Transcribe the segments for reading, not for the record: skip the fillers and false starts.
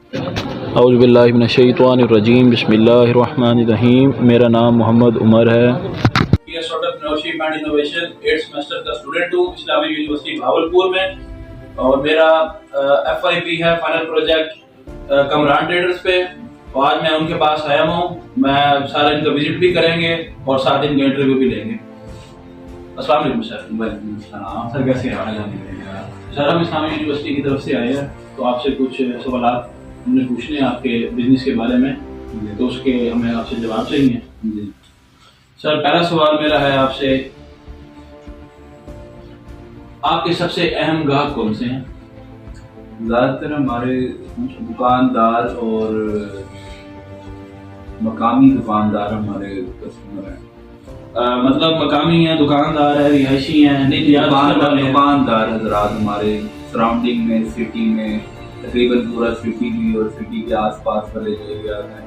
औज़ुबिल्लाहि मिनश्शैतानिर्रजीम बिस्मिल्लाहिर्रहमानिर्रहीम। मेरा नाम मोहम्मद उमर है। Entrepreneurship and innovation 8th semester का स्टूडेंट हूँ इस्लामिक यूनिवर्सिटी भावलपुर में, और मेरा FYP है फाइनल प्रोजेक्ट कमरान ट्रेडर्स पे। और आज मैं उनके पास आया हूँ। मैं सारा इनका विजिट भी करेंगे और साथ इनका इंटरव्यू भी लेंगे। अस्सलाम वालेकुम सर। वालेकुम सलाम। सर कैसे हाल है? सर हम इस्लामिक यूनिवर्सिटी की तरफ से आए हैं, तो आपसे कुछ सवाल हमने पूछने हैं आपके बिजनेस के बारे में, तो उसके हमें आपसे जवाब चाहिए। जी सर पहला सवाल मेरा है आपसे, आपके सबसे अहम ग्राहक कौन से हैं? ज़्यादातर हमारे दुकानदार और मकामी दुकानदार हमारे कस्टमर हैं। मतलब मकामी हैं, दुकानदार है, रिहायशी हैं? नहीं, दुकानदार हजरात हमारे सराउंडिंग में, सिटी में, तकरीबन पूरा सिटी भी और सिटी के आसपास वाले जो एरिया हैं,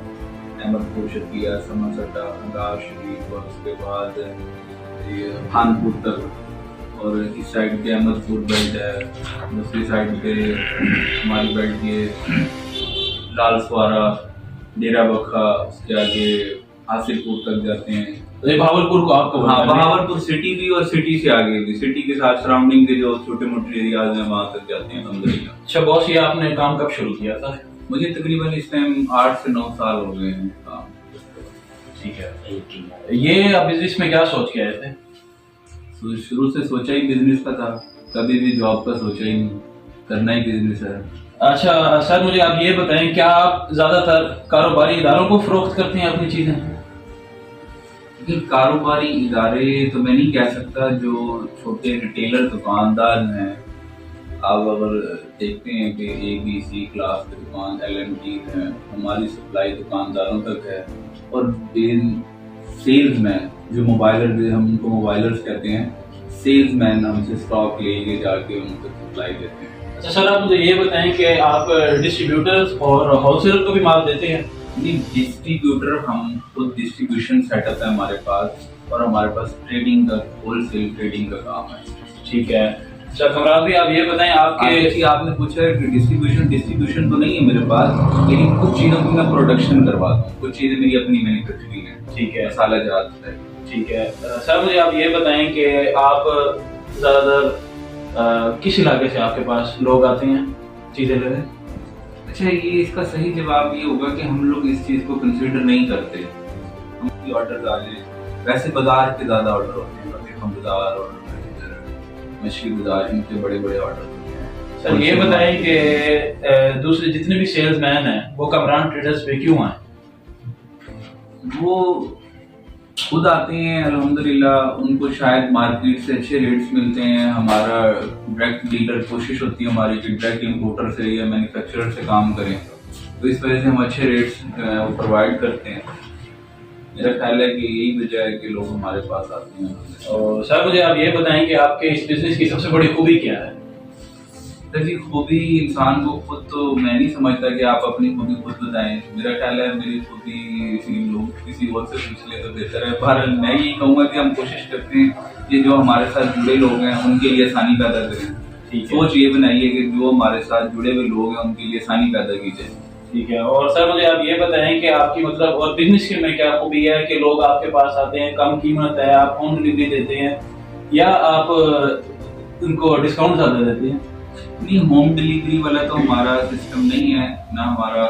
अहमदपुर, शकीया, समरसट्टा, अंगार शरीफ, और उसके बाद ये खानपुर तक, और इस साइड पे अहमदपुर बेल्ट है, दूसरी साइड पे हमारी बेल्ट ये लालसवारा, डेरा बखा, उसके आगे हासिलपुर तक जाते हैं। तो ये भावलपुर को आपको? हाँ, भावलपुर सिटी भी और सिटी से आगे भी, सिटी के साथ सराउंडिंग के जो छोटे मोटे एरियाज हैं वहाँ तक जाते हैं अल्हम्दुलिल्लाह। अच्छा बॉस, ये आपने काम कब शुरू किया था? मुझे तकरीबन इस टाइम 8 से 9 साल हो गए हैं काम। ठीक है। ये आप बिजनेस में क्या सोच के आए थे? तो शुरू से सोचा ही बिजनेस का था, कभी भी जॉब का सोचा ही नहीं, करना ही बिजनेस है। अच्छा सर, मुझे आप ये बताएं, क्या आप ज्यादातर कारोबारी इदारों को फरोख्त करते हैं अपनी चीजें? लेकिन कारोबारी इदारे तो मैं नहीं कह सकता, जो छोटे रिटेलर दुकानदार हैं, आप अगर देखते हैं कि ABC क्लास की दुकान LMT है, हमारी सप्लाई दुकानदारों तक है। और सेल्समैन जो मोबाइलर, हम उनको मोबाइलर्स कहते हैं, सेल्समैन हमसे स्टॉक लेके जाके उनको सप्लाई देते हैं। अच्छा सर, आप मुझे ये बताएं कि आप डिस्ट्रीब्यूटर्स और होलसेलर को भी माल देते हैं? नहीं, डिस्ट्रीब्यूटर हम खुद डिस्ट्रीब्यूशन सेटअप है हमारे पास, और हमारे पास ट्रेडिंग का, होलसेल ट्रेडिंग का काम है। ठीक है। अच्छा कमरान भी, आप ये बताएं आपके आपने पूछा है कि डिस्ट्रीब्यूशन तो नहीं है मेरे पास, लेकिन कुछ चीज़ों की मैं प्रोडक्शन करवाता हूँ, कुछ चीज़ें मेरी अपनी मैन्युफैक्चरिंग है। ठीक है। मसाला जात है। ठीक है। सर मुझे आप ये बताएं कि आप ज़्यादातर किस इलाके से आपके पास लोग आते हैं चीज़ें लेने? अच्छा, ये इसका सही जवाब ये होगा कि हम लोग इस चीज़ को कंसिडर नहीं करते। हम ऑर्डर डालें, वैसे बाजार के ज़्यादा ऑर्डर होते हैं, हम बाजार और मछली बाजार, इनके बड़े बड़े ऑर्डर होते हैं। सर ये बताएं कि दूसरे जितने भी सेल्समैन हैं वो कमरान ट्रेडर्स पे क्यों आए? वो खुद आते हैं अल्हम्दुलिल्लाह, उनको शायद मार्केट से अच्छे रेट्स मिलते हैं। हमारा डायरेक्ट डीलर कोशिश होती है हमारी कि डायरेक्ट इंपोर्टर से या मैन्युफैक्चरर से काम करें, तो इस वजह से हम अच्छे रेट्स प्रोवाइड करते हैं। मेरा ख्याल है कि यही वजह है कि लोग हमारे पास आते हैं। और सर मुझे आप ये बताएं कि आपके इस बिजनेस की सबसे बड़ी खूबी क्या है? देखिए, खूबी इंसान को खुद, तो मैं नहीं समझता कि आप अपनी खूबी खुद बताएं। मेरा ख्याल है मेरी खूबी लोग किसी और से पूछ ले तो बेहतर है। पर मैं यही कहूँगा कि हम कोशिश करते हैं कि जो हमारे साथ जुड़े लोग हैं उनके लिए आसानी पैदा करें। सोच ये बनाइए कि जो हमारे साथ जुड़े हुए लोग हैं उनके लिए आसानी पैदा की जाए। ठीक है। और सर मुझे आप ये बताएं कि आपकी मतलब और बिजनेस के में क्या खूबी है कि लोग आपके पास आते हैं, कम कीमत है, आप होम डिलीवरी देते हैं या आप उनको डिस्काउंट ज़्यादा देते हैं? नहीं, होम डिलीवरी वाला तो हमारा सिस्टम नहीं है ना।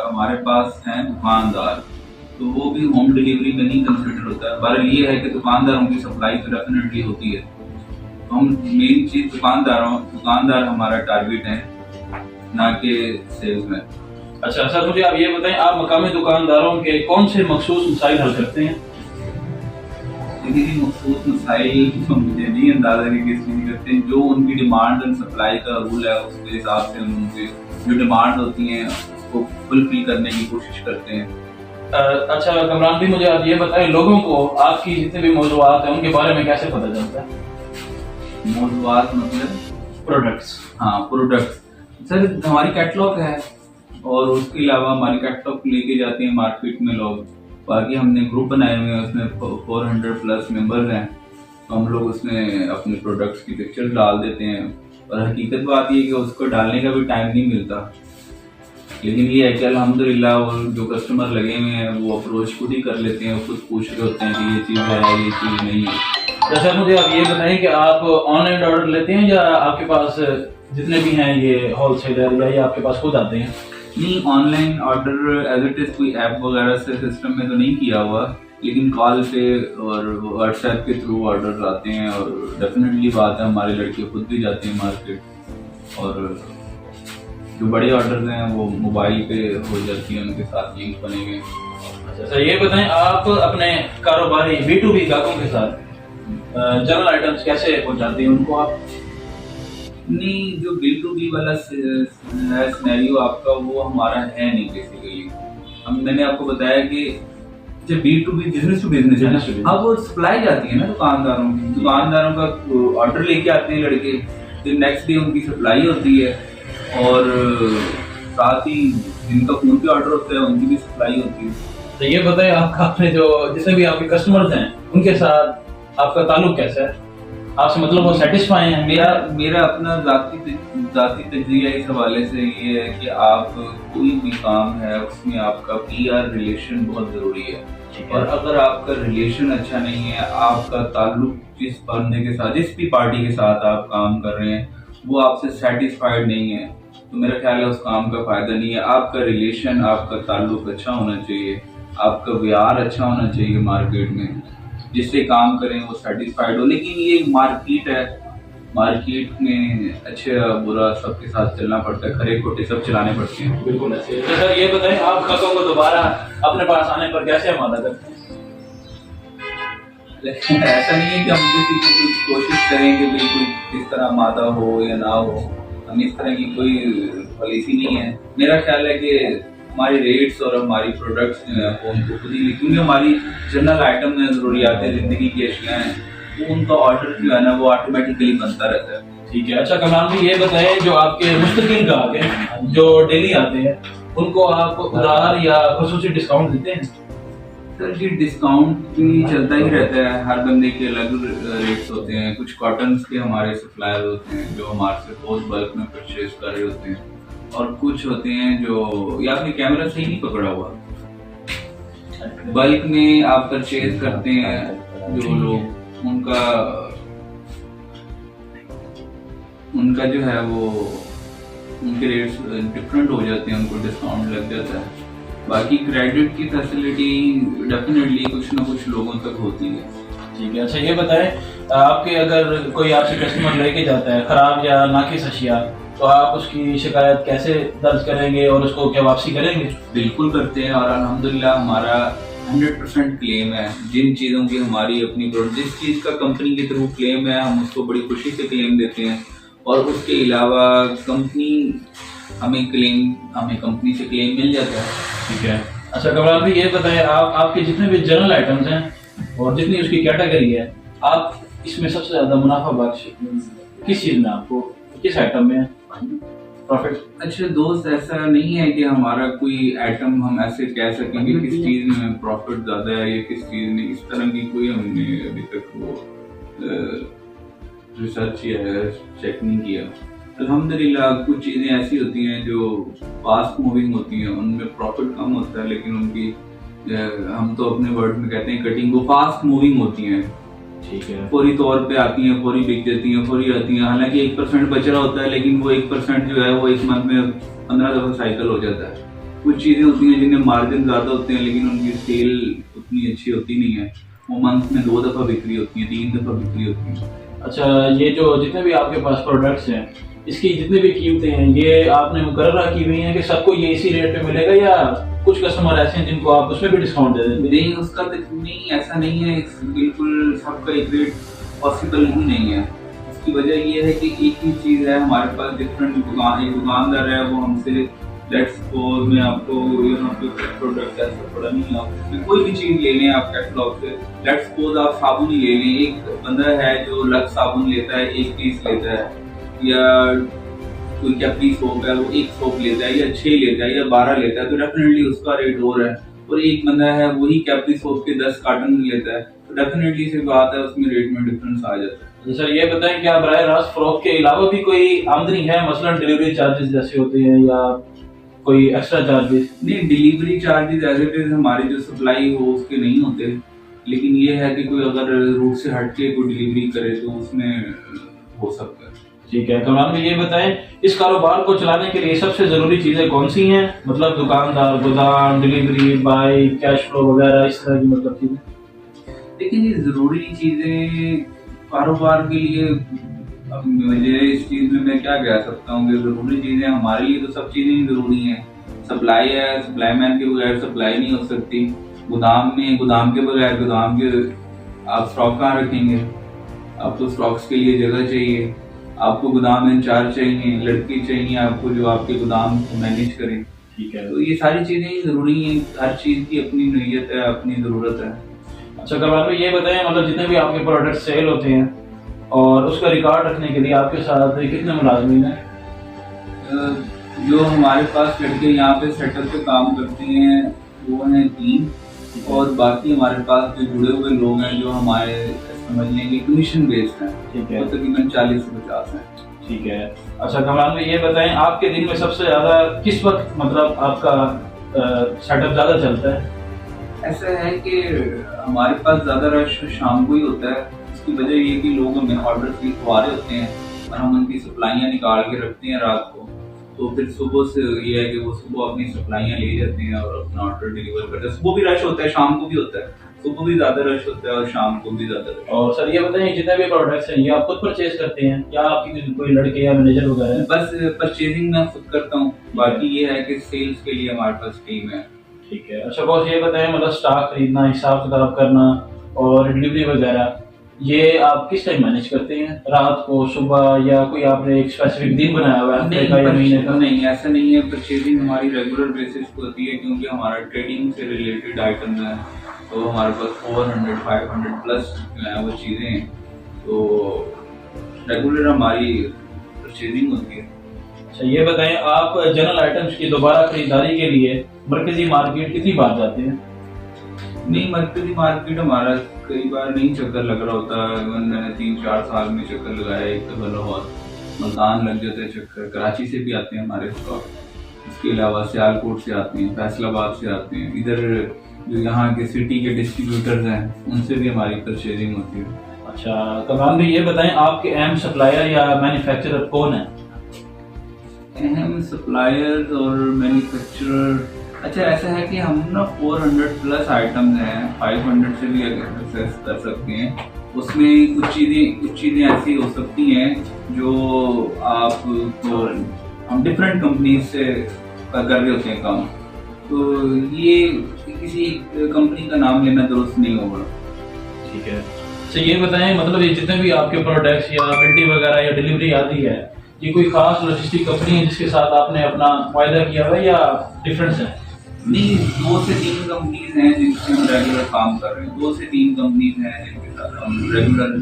हमारे पास हैं दुकानदार, तो वो भी होम डिलीवरी में नहीं कंसिडर होता है। बहरहाल ये है कि दुकानदारों की सप्लाई तो डेफिनेटली होती है, तो हम मेन चीज़ दुकानदार हमारा टारगेट है, ना कि सेल्समैन। अच्छा सर मुझे आप ये बताएं, आप मकामी दुकानदारों के कौन से मखसूस मसाइल हल करते हैं? देखिए, मखसूस मसाइल तो मुझे नहीं अंदाजा कि किस चीज़ करते हैं। जो उनकी डिमांड एंड सप्लाई का रूल है उसके हिसाब से हम उनकी जो डिमांड होती हैं उसको फुलफिल करने की कोशिश करते हैं। अच्छा कमरान भी, मुझे आप ये बताएं, लोगों को आपकी जितने भी मौजूदात हैं उनके बारे में कैसे पता चलता है? मौजूदात मतलब प्रोडक्ट्स? हाँ, प्रोडक्ट्स सर हमारी कैटलॉग है, और उसके अलावा हमारी कैटलॉग लेके जाते हैं मार्केट में लोग। बाकी हमने ग्रुप बनाए हुए हैं, उसमें 400 प्लस मेंबर्स हैं, तो हम लोग उसमें अपने प्रोडक्ट्स की पिक्चर डाल देते हैं। और हकीकत बात ये कि उसको डालने का भी टाइम नहीं मिलता। लेकिन ये है कि अल्हम्दुलिल्लाह वो जो कस्टमर लगे हुए हैं वो अप्रोच खुद ही कर लेते हैं, खुद पूछ रहे होते हैं कि ये चीज़ है, ये चीज़ नहीं है। जैसा मुझे आप ये बताएं कि आप ऑनलाइन ऑर्डर लेते हैं या आपके पास जितने भी हैं ये होलसेलर या ये आपके पास खुद आते हैं? नहीं, online order as it is कोई ऐप वगैरह से सिस्टम में तो नहीं किया हुआ, लेकिन कॉल पे और व्हाट्सएप के थ्रू ऑर्डर आते हैं। और डेफिनेटली बात है, हमारे लड़के खुद भी जाते हैं मार्केट, और जो बड़े ऑर्डर्स हैं वो मोबाइल पे हो जाती हैं, उनके साथ लिंक बने हुए। अच्छा सर, ये बताएं आप अपने कारोबारी B2B ग्राहकों के साथ जनरल आइटम्स कैसे पहुंचाते हैं उनको आप? नहीं, जो B2B वाला सिनेरियो आपका वो हमारा है नहीं बेसिकली। मैंने आपको बताया कि जब B2B बिजनेस टू बिजनेस है ना, अब वो सप्लाई जाती है ना दुकानदारों का ऑर्डर लेके आते हैं लड़के, फिर नेक्स्ट डे उनकी सप्लाई होती है, और साथ ही जिनका फोन पे ऑर्डर होता है उनकी भी सप्लाई होती है। तो ये बताएं आपका अपने जो जितने भी आपके कस्टमर्स हैं उनके साथ आपका ताल्लुक कैसा है? आपसे मतलब वो सेटिस्फाई हैं? मेरा अपना जाती तजरिया इस हवाले से ये है कि आप कोई भी काम है उसमें आपका PR रिलेशन बहुत जरूरी है। और अगर आपका रिलेशन अच्छा नहीं है, आपका ताल्लुक जिस बंदे के साथ, जिस भी पार्टी के साथ आप काम कर रहे हैं, वो आपसे सेटिस्फाइड नहीं है, तो मेरा ख्याल है उस काम का फायदा नहीं है। आपका रिलेशन, आपका ताल्लुक अच्छा होना चाहिए, आपका व्यवहार अच्छा होना चाहिए मार्केट में, जिससे काम करें वो सेटिस्फाइड हो। लेकिन ये मार्केट है, मार्केट में अच्छा बुरा सबके साथ चलना पड़ता है, खरे खोटे सब चलाने पड़ते हैं। बिल्कुल ऐसे। तो सर ये बताएं आप ग्राहकों को दोबारा अपने पास आने पर कैसे आमादा करते हैं? लेकिन ऐसा नहीं है कि हम किसी को कुछ कोशिश करें कि बिल्कुल किस तरह आमादा हो या ना हो, हम इस तरह की कोई पॉलिसी नहीं है। मेरा ख्याल है कि हमारी रेट्स और हमारी प्रोडक्ट्स जो है वो उनको खुद ही, क्योंकि हमारी जनरल आइटम में ज़रूरियात ज़िंदगी की अशियाँ हैं, वो उनका ऑर्डर जो है ना वो ऑटोमेटिकली बनता रहता है। ठीक है। अच्छा कमरान भाई ये बताएं, जो आपके मुस्तकिल ग्राहक हैं जो डेली आते हैं उनको आप उधार या खसूसी डिस्काउंट देते हैं? सर जी, डिस्काउंट भी चलता ही रहता है, हर बंदे के अलग रेट्स होते हैं। कुछ कॉटन्स के हमारे सप्लायर होते हैं जो हमारे से बहुत बल्क में परचेज कर रहे होते हैं, और कुछ होते हैं जो, या आपने कैमरा सही नहीं पकड़ा हुआ, बल्क में आप परचेज करते हैं जो लोग, उनका जो है वो उनके रेट्स डिफरेंट हो जाते हैं, उनको डिस्काउंट लग जाता है। बाकी क्रेडिट की फैसिलिटी डेफिनेटली कुछ ना कुछ लोगों तक होती है। ठीक है। अच्छा ये बताएं आपके अगर कोई आपसे कस्टमर लेके जाता है खराब या नाकिस अशिया, तो आप उसकी शिकायत कैसे दर्ज करेंगे और उसको क्या वापसी करेंगे? बिल्कुल करते हैं, और अल्हम्दुलिल्लाह हमारा 100% क्लेम है। जिन चीज़ों की हमारी अपनी जिस चीज़ का कंपनी के थ्रू क्लेम है, हम उसको बड़ी खुशी से क्लेम देते हैं। और उसके अलावा हमें कंपनी से क्लेम मिल जाता है। ठीक है। अच्छा कमरान भाई ये बताएं आपके जितने भी जनरल आइटम्स हैं और जितनी उसकी कैटेगरी है, आप इसमें सबसे ज्यादा मुनाफा बख्श किस चीज़ में, आपको किस आइटम में प्रॉफिट? अच्छा दोस्त, ऐसा नहीं है कि हमारा कोई आइटम हम ऐसे कह सकेंगे किस चीज़ में प्रॉफिट ज़्यादा है या किस चीज़ में, इस तरह की कोई हमने अभी तक वो रिसर्च या चेक नहीं किया। अल्हम्दुलिल्लाह कुछ चीज़ें ऐसी होती हैं जो फास्ट मूविंग होती हैं, उनमें प्रॉफिट कम होता है, लेकिन उनकी हम तो अपने वर्ड में कहते हैं कटिंग, वो फास्ट मूविंग होती हैं। ठीक है। फौरी तौर पे आती हैं, फौरी बिक जाती हैं, फौरी आती हैं। हालांकि 1% बच रहा होता है, लेकिन वो 1% जो है वो एक मंथ में 15 दफ़ा साइकिल हो जाता है। कुछ चीज़ें होती हैं जिनमें मार्जिन ज़्यादा होते हैं, लेकिन उनकी सेल उतनी अच्छी होती नहीं है। वो मंथ में 2 दफ़ा बिक्री होती है, 3 दफ़ा बिक्री होती है। अच्छा, ये जो जितने भी आपके पास प्रोडक्ट्स हैं, इसकी जितनी भी कीमतें हैं, ये आपने मुकर्रर की हुई हैं कि सबको ये इसी रेट पे मिलेगा, या कुछ कस्टमर ऐसे हैं जिनको आप उसमें भी डिस्काउंट दे देते हैं? नहीं, उसका नहीं, ऐसा नहीं है। बिल्कुल सबका एक रेट पॉसिबल ही नहीं है। इसकी वजह ये है कि एक ही चीज़ है हमारे पास, डिफरेंट एक दुकानदार है, वो हमसे लेट्स सपोज मैं आपको यहाँ पे प्रोडक्ट ऐसा थोड़ा नहीं, आप कोई भी चीज़ ले लें आप कैटलॉग से, लेट्स सपोज आप साबुन ही ले लें। एक बंदा है जो लक्स साबुन लेता है, 1 पीस लेता है, या कोई कैप्री सोप है वो 1 सोप लेता है, या 6 लेता है, या 12 लेता है, तो डेफिनेटली उसका रेट और है। और एक बंदा है वही कैप्री सोप के 10 कार्टन लेता है, तो डेफिनेटली से बात है उसमें रेट में डिफरेंस आ जाता है। तो सर ये बताएं क्या बराह रास्त फरोख्त के अलावा भी कोई आमदनी है, मसलन डिलीवरी चार्जेस जैसे होते हैं, या कोई एक्स्ट्रा चार्जेस? नहीं, delivery charges as it is हमारी जो सप्लाई हो उसके नहीं होते, लेकिन ये है कि कोई अगर रूट से हट के कोई डिलीवरी करे तो उसमें हो सकता है। ठीक है। कमरान भाई ये बताएं, इस कारोबार को चलाने के लिए सबसे जरूरी चीजें कौन सी हैं? मतलब दुकानदार, गोदाम, डिलीवरी, बाइक, कैश फ्लो वगैरह इस तरह की मतलब चीजें। लेकिन ये जरूरी चीजें कारोबार के लिए, अब मुझे इस चीज में मैं क्या कह सकता हूँ कि जरूरी चीजें हमारे लिए तो सब चीजें ही जरूरी हैं। सप्लाई है, सप्लाई मैन के बगैर सप्लाई नहीं हो सकती। गोदाम में, गोदाम के बगैर गोदाम के आप स्टॉक कहाँ रखेंगे? आपको स्टॉक्स के लिए जगह चाहिए, आपको गोदाम इंचार्ज चाहिए, लड़की चाहिए आपको जो आपके गोदाम को मैनेज करे। ठीक है। तो ये सारी चीजें ही जरूरी हैं, हर चीज की अपनी नोयत है, अपनी जरूरत है। अच्छा कमरान भाई ये बताएं, मतलब जितने भी आपके प्रोडक्ट सेल होते हैं और उसका रिकॉर्ड रखने के लिए आपके साथ कितने मुलाजमीन हैं? जो हमारे पास लड़के यहाँ पे सेटअप पे काम करते हैं वो हैं 3, और बाकी हमारे पास जो जुड़े हुए लोग हैं जो हमारे समझ लेंगे कमीशन बेस्ड हैं। ठीक है। वो तकरीबन 40 से 50 हैं। ठीक है। अच्छा कमरान भाई ये बताएं, आपके दिन में सबसे ज्यादा किस वक्त मतलब आपका सेटअप ज्यादा चलता है? ऐसा है कि हमारे पास ज्यादा रश शाम को ही होता है। इसकी वजह ये कि लोग हमें ऑर्डर लिखवा रहे होते हैं और हम उनकी सप्लाइयाँ निकाल के रखते हैं रात को, तो फिर सुबह से ये है कि वो सुबह अपनी सप्लाइयाँ ले जाते हैं और अपना ऑर्डर डिलीवर करते हैं। सुबह भी रश होता है, शाम को भी होता है, सुबह भी ज्यादा रश होता है और शाम को भी ज्यादा रश। और सर ये बताएं, जितने भी प्रोडक्ट्स हैं ये आप खुद परचेज करते हैं या आपकी कोई लड़के या मैनेजर वगैरह है? बस परचेजिंग मैं खुद करता हूँ, बाकी ये है कि सेल्स के लिए हमारे पास टीम है। ठीक है। अच्छा बॉस ये बताएं, मतलब स्टॉक खरीदना, हिसाब किताब करना और डिलीवरी वगैरह ये आप किस टाइम मैनेज करते हैं? रात को, सुबह, या कोई आपने एक स्पेसिफिक दिन बनाया हुआ है हफ्ते का या महीने का? नहीं, ऐसा नहीं है। परचेजिंग हमारी रेगुलर बेसिस पे होती है क्योंकि हमारा ट्रेडिंग से रिलेटेड आइटम है, तो हमारे पास 400 500 प्लस जो है वो चीज़ें हैं, तो रेगुलर हमारी परचेजिंग होती है। अच्छा ये बताएं, आप जनरल आइटम्स की दोबारा खरीदारी के लिए मरकजी मार्केट कितनी बार जाते हैं? नहीं, मरकजी मार्केट हमारा कई बार नहीं चक्कर लग रहा होता है। मैंने 3-4 साल में चक्कर लगाया एक दफा, लाहौर, मुल्तान लग जाता है चक्कर, कराची से भी आते हैं हमारे स्टॉक, इसके अलावा सियालकोट से आते हैं, फैसलाबाद से आते हैं, इधर जो यहाँ के सिटी के डिस्ट्रीब्यूटर्स हैं उनसे भी हमारी परचेजिंग होती है। अच्छा कमरान भाई ये बताएं, आपके अहम सप्लायर या मैन्युफैक्चरर कौन है? अहम सप्लायर्स और मैन्युफैक्चरर, अच्छा ऐसा है कि हम ना 400 प्लस आइटम्स हैं, 500 से भी एक्सेस कर सकते हैं। उसमें कुछ चीज़ें ऐसी हो सकती हैं जो आप तो हम डिफरेंट कंपनी से कर रहे होते हैं काम, तो ये किसी कंपनी का नाम लेना दुरुस्त नहीं होगा। ठीक है। अच्छा ये बताएं, मतलब ये जितने भी आपके प्रोडक्ट्स या मिल्टी वगैरह या डिलीवरी आती है, ये कोई खास लॉजिस्टिक कंपनी है जिसके साथ आपने अपना वायदा किया हुआ है या डिफरेंस है? नहीं, 2 से 3 कंपनीज हैं जिनसे हम रेगुलर काम कर रहे हैं। 2 से 3 कंपनीज हैं जिनके साथ हम रेगुलर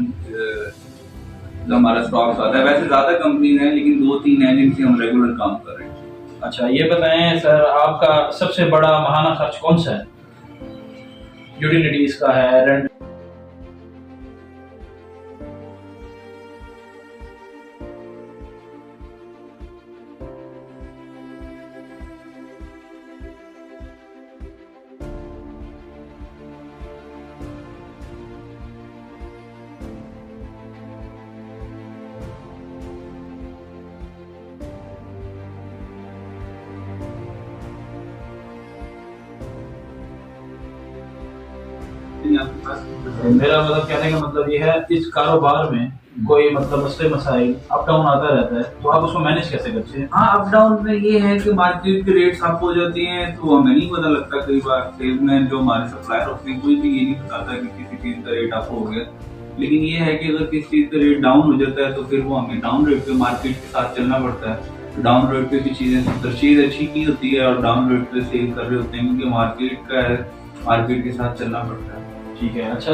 जो हमारा स्टॉक आता है। वैसे ज्यादा कंपनीज हैं लेकिन 2-3 हैं जिनसे हम रेगुलर काम कर रहे हैं। अच्छा ये बताएं सर, आपका सबसे बड़ा माहाना खर्च कौन सा है? यूटिलिटीज का है, रेंट? मेरा मतलब कहने का मतलब ये है, इस कारोबार में कोई मतलब मसले मसाइल अप डाउन आता रहता है, तो आप उसको मैनेज कैसे करते हैं? हाँ, अप डाउन में ये है कि मार्केट के रेट्स अप हो जाते हैं तो हमें नहीं पता लगता। कई बार सेल्समैन जो हमारे सप्लायर होते हैं कोई भी ये नहीं बताता कि किसी चीज का रेट अप हो गया, लेकिन ये है कि अगर किसी चीज का रेट डाउन हो जाता है तो फिर वो हमें डाउन रेट पे मार्केट के साथ चलना पड़ता है। तो डाउन रेट पे भी चीजें परचेज अच्छी की होती है और डाउन रेट पे सेल कर रहे होते हैं क्योंकि मार्केट का है, मार्केट के साथ चलना पड़ता है। ठीक है। अच्छा